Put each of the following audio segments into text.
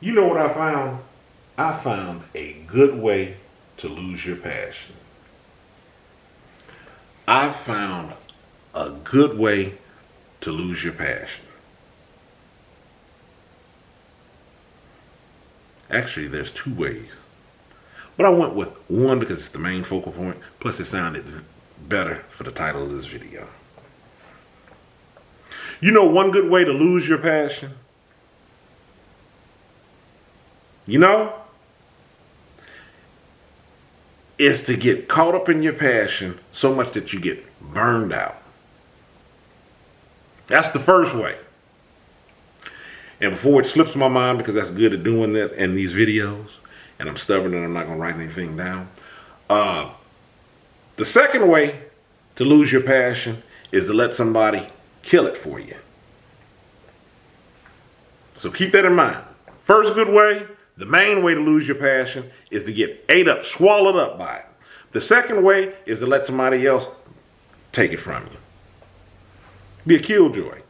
You know what I found? I found a good way to lose your passion. I found a good way to lose your passion. Actually, there's two ways. But I went with one because it's the main focal point. Plus, it sounded better for the title of this video. You know one good way to lose your passion? You know? Is to get caught up in your passion so much that you get burned out. That's the first way. And before it slips my mind, because that's good at doing that in these videos, and I'm stubborn and I'm not going to write anything down. The second way to lose your passion is to let somebody kill it for you. So keep that in mind. First good way, the main way to lose your passion is to get ate up, swallowed up by it. The second way is to let somebody else take it from you. Be a killjoy.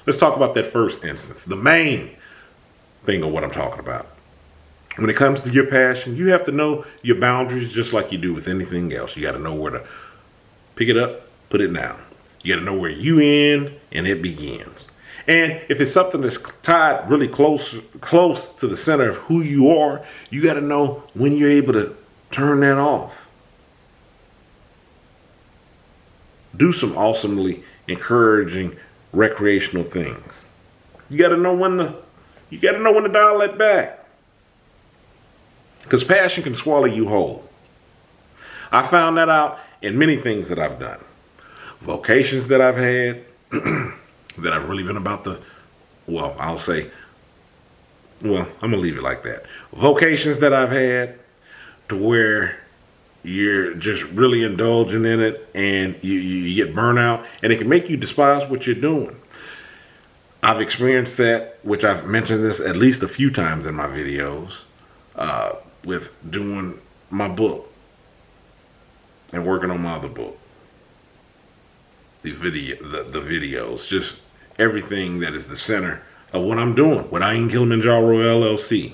Let's talk about that first instance, the main thing of what I'm talking about. When it comes to your passion, you have to know your boundaries just like you do with anything else. You got to know where to pick it up, put it down. You got to know where you end and it begins. And if it's something that's tied really close to the center of who you are, you got to know when you're able to turn that off. Do some awesomely encouraging recreational things. You got to know when to dial that back. Because passion can swallow you whole. I found that out in many things that I've done. Vocations that I've had, that I've really been about I'm going to leave it like that. Vocations that I've had to where you're just really indulging in it and you get burnout and it can make you despise what you're doing. I've experienced that, which I've mentioned this at least a few times in my videos, with doing my book and working on my other book. The videos, just everything that is the center of what I'm doing with Kilimanjaro LLC.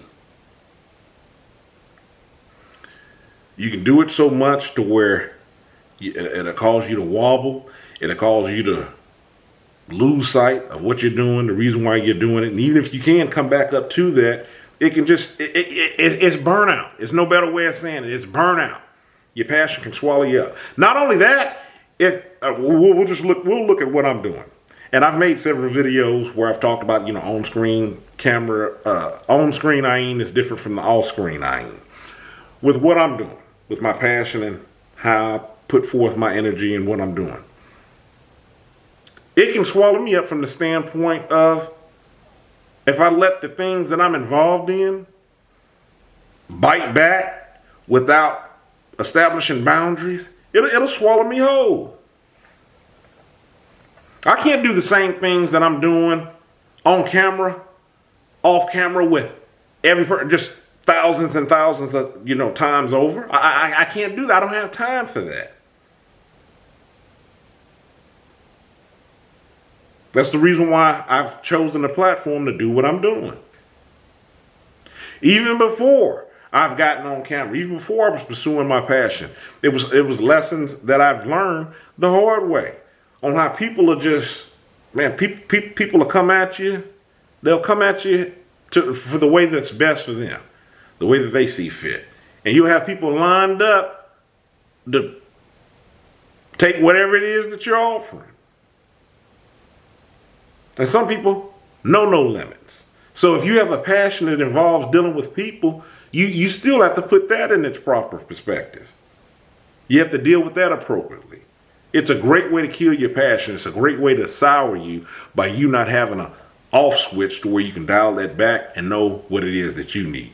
You can do it so much to where it'll cause you to wobble. It'll cause you to lose sight of what you're doing, the reason why you're doing it. And even if you can come back up to that, it can just, it's burnout. It's no better way of saying it. It's burnout. Your passion can swallow you up. Not only that, we'll look at what I'm doing. And I've made several videos where I've talked about, on-screen camera, on-screen eyeing is different from the off-screen eyeing. With what I'm doing, with my passion and how I put forth my energy and what I'm doing. It can swallow me up from the standpoint of if I let the things that I'm involved in bite back without establishing boundaries, it'll swallow me whole. I can't do the same things that I'm doing on camera, off camera with every person, just thousands and thousands of times over. I can't do that. I don't have time for that. That's the reason why I've chosen a platform to do what I'm doing. Even before I've gotten on camera, even before I was pursuing my passion, it was lessons that I've learned the hard way on how people are just, people will come at you. They'll come at you for the way that's best for them, the way that they see fit. And you'll have people lined up to take whatever it is that you're offering. And some people know no limits. So if you have a passion that involves dealing with people, you still have to put that in its proper perspective. You have to deal with that appropriately. It's a great way to kill your passion. It's a great way to sour you by you not having an off switch to where you can dial that back and know what it is that you need.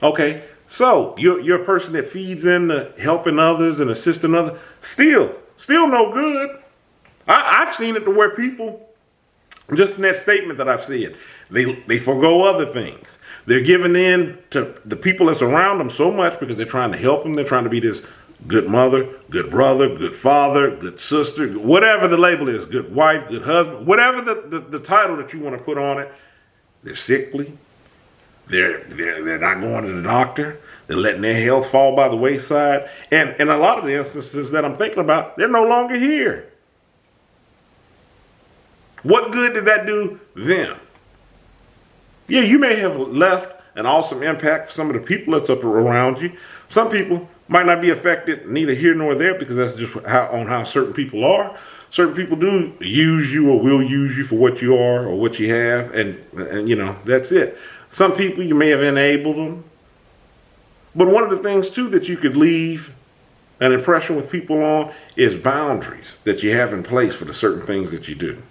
Okay, so you're a person that feeds into helping others and assisting others. Still no good. I've seen it to where people, just in that statement that I've said, they forego other things. They're giving in to the people that's around them so much because they're trying to help them. They're trying to be this good mother, good brother, good father, good sister, whatever the label is, good wife, good husband, whatever the title that you want to put on it. They're sickly. They're not going to the doctor. They're letting their health fall by the wayside. And in a lot of the instances that I'm thinking about, they're no longer here. What good did that do them? Yeah, you may have left an awesome impact for some of the people that's up around you. Some people might not be affected neither here nor there because that's just how certain people are. Certain people do use you or will use you for what you are or what you have, and you know, that's it. Some people you may have enabled them. But one of the things too that you could leave an impression with people on is boundaries that you have in place for the certain things that you do.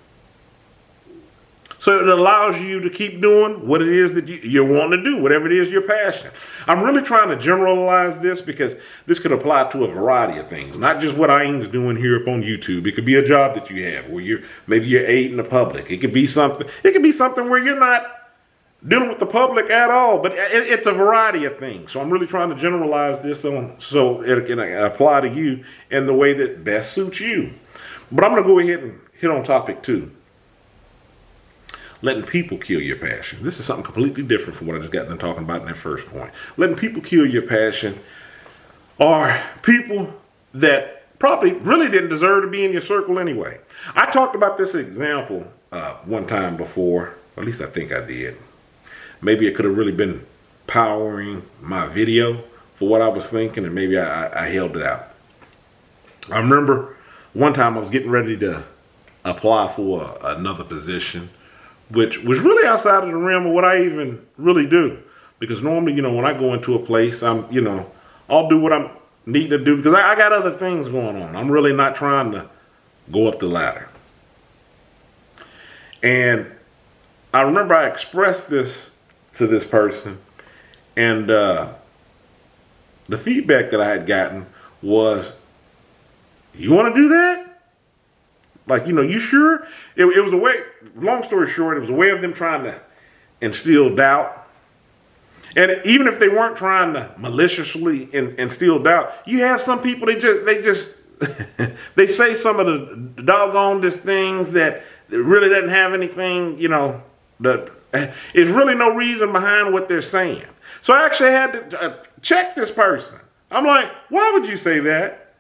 So it allows you to keep doing what it is that you're wanting to do, whatever it is you're passionate. I'm really trying to generalize this because this could apply to a variety of things, not just what I'm doing here up on YouTube. It could be a job that you have where maybe you're aiding the public. It could be something where you're not dealing with the public at all, but it's a variety of things. So I'm really trying to generalize this so it can apply to you in the way that best suits you. But I'm going to go ahead and hit on topic 2. Letting people kill your passion. This is something completely different from what I just got done talking about in that first point. Letting people kill your passion are people that probably really didn't deserve to be in your circle anyway. I talked about this example one time before, or at least I think I did. Maybe it could have really been powering my video for what I was thinking, and maybe I held it out. I remember one time I was getting ready to apply for another position, which was really outside of the realm of what I even really do. Because normally, when I go into a place, I'll do what I'm needing to do because I got other things going on. I'm really not trying to go up the ladder. And I remember I expressed this to this person, and the feedback that I had gotten was, "You want to do that? Like, you sure?" It was a way, long story short, it was a way of them trying to instill doubt. And even if they weren't trying to maliciously instill doubt, you have some people, they just they say some of the doggonedest things that really doesn't have anything, that there's really no reason behind what they're saying. So I actually had to check this person. I'm like, why would you say that?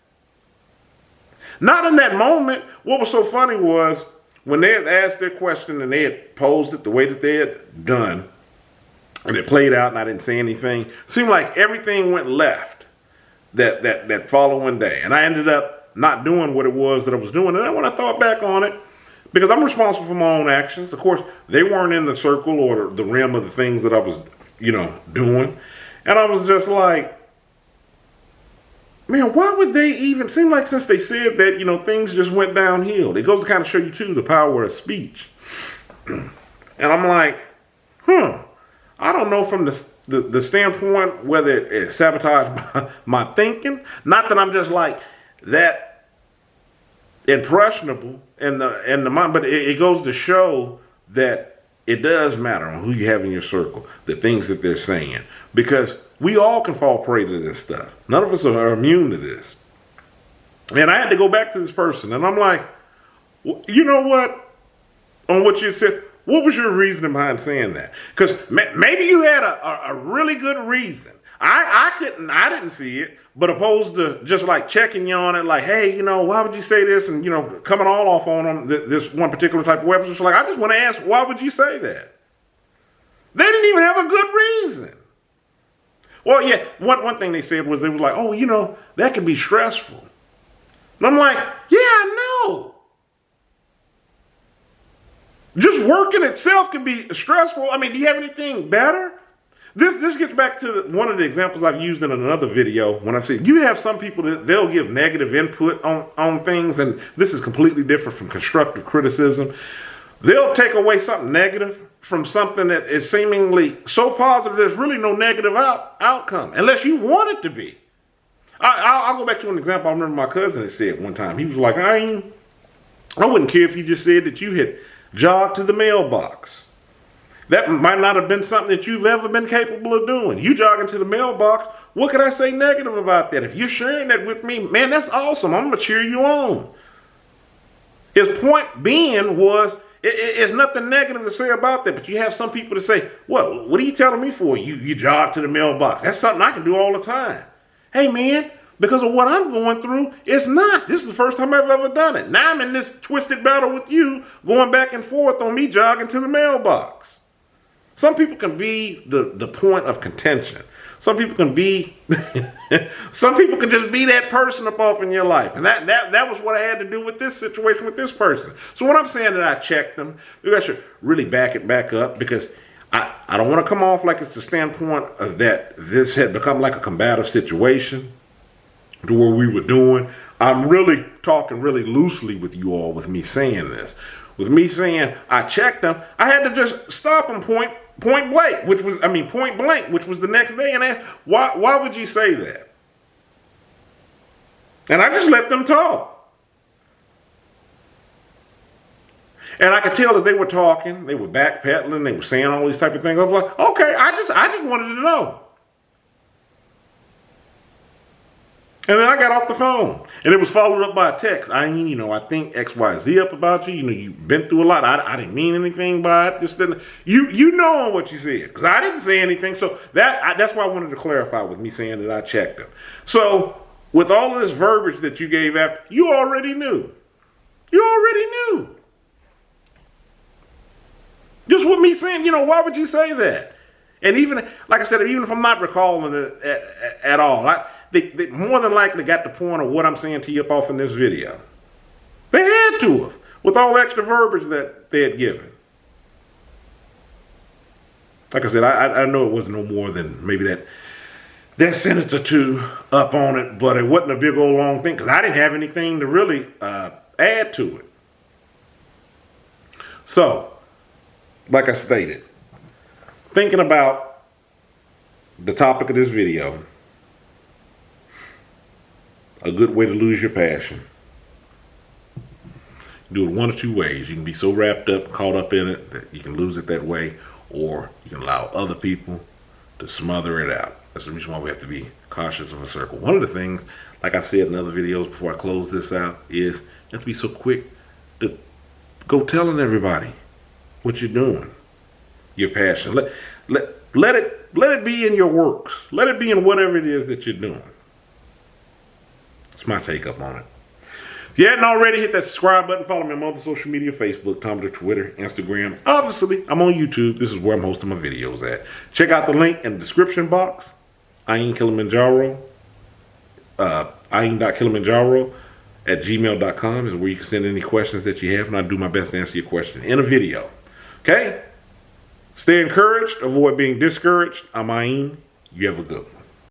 Not in that moment. What was so funny was when they had asked their question and they had posed it the way that they had done, and it played out and I didn't say anything, it seemed like everything went left that following day. And I ended up not doing what it was that I was doing. And then when I thought back on it, because I'm responsible for my own actions, of course, they weren't in the circle or the realm of the things that I was, doing. And I was just like, man, why would they even, seem like since they said that, things just went downhill. It goes to kind of show you too the power of speech. And I'm like, I don't know from the standpoint whether it sabotaged my thinking. Not that I'm just like that impressionable in the mind, but it goes to show that it does matter on who you have in your circle, the things that they're saying, because we all can fall prey to this stuff. None of us are immune to this. And I had to go back to this person, and I'm like, well, you know what? On what you said, what was your reasoning behind saying that? Because maybe you had a really good reason. I didn't see it, but opposed to just like checking you on it, like, hey, why would you say this? And, coming all off on them, this one particular type of website. Like, I just want to ask, why would you say that? They didn't even have a good reason. Well, yeah, one thing they said was, they was like, oh, that can be stressful. And I'm like, yeah, I know. Just working itself can be stressful. I mean, do you have anything better? This gets back to one of the examples I've used in another video when I said you have some people that they'll give negative input on things, and this is completely different from constructive criticism. They'll take away something negative from something that is seemingly so positive there's really no negative outcome, unless you want it to be. I'll go back to an example I remember my cousin had said one time. He was like, I wouldn't care if you just said that you had jogged to the mailbox. That might not have been something that you've ever been capable of doing. You jogging to the mailbox, what could I say negative about that? If you're sharing that with me, man, that's awesome. I'm going to cheer you on. His point being was, It's nothing negative to say about that, but you have some people to say, what are you telling me for? You jog to the mailbox. That's something I can do all the time. Hey, man, because of what I'm going through, it's not. This is the first time I've ever done it. Now I'm in this twisted battle with you, going back and forth on me jogging to the mailbox. Some people can be the point of contention. Some people can be, some people can just be that person up off in your life. And that was what I had to do with this situation with this person. So when I'm saying that I checked them, maybe I should really back it back up, because I don't want to come off like it's the standpoint of that this had become like a combative situation to where we were doing. I'm really talking really loosely with you all with me saying this. With me saying I checked them, I had to just stop them point blank, point blank, which was the next day, and ask, why would you say that? And I just let them talk. And I could tell as they were talking, they were backpedaling, they were saying all these type of things. I was like, okay, I just wanted to know. And then I got off the phone, and it was followed up by a text. I think X, Y, Z up about you. You've been through a lot. I didn't mean anything by it. This didn't. You know what you said, because I didn't say anything. So that's why I wanted to clarify with me saying that I checked them. So with all of this verbiage that you gave after, you already knew. You already knew. Just with me saying, why would you say that? And even, like I said, even if I'm not recalling it at all, they more than likely got the point of what I'm saying to you up off in this video. They had to have, with all the extra verbiage that they had given. Like I said, I know it was no more than maybe that sentence or two up on it, but it wasn't a big old long thing, because I didn't have anything to really add to it. So, like I stated, thinking about the topic of this video, a good way to lose your passion. Do it one of two ways. You can be so wrapped up, caught up in it, that you can lose it that way, or you can allow other people to smother it out. That's the reason why we have to be cautious of a circle. One of the things, like I've said in other videos before I close this out, is you have to be so quick to go telling everybody what you're doing, your passion. Let it be in your works. Let it be in whatever it is that you're doing. That's my take up on it. If you hadn't already, hit that subscribe button. Follow me on other social media, Facebook, Tumblr, Twitter, Instagram. Obviously, I'm on YouTube. This is where I'm hosting my videos at. Check out the link in the description box. Kilimanjaro. Kilimanjaro@gmail.com is where you can send any questions that you have, and I'll do my best to answer your question in a video. Okay? Stay encouraged. Avoid being discouraged. I'm Ayin. You have a good one.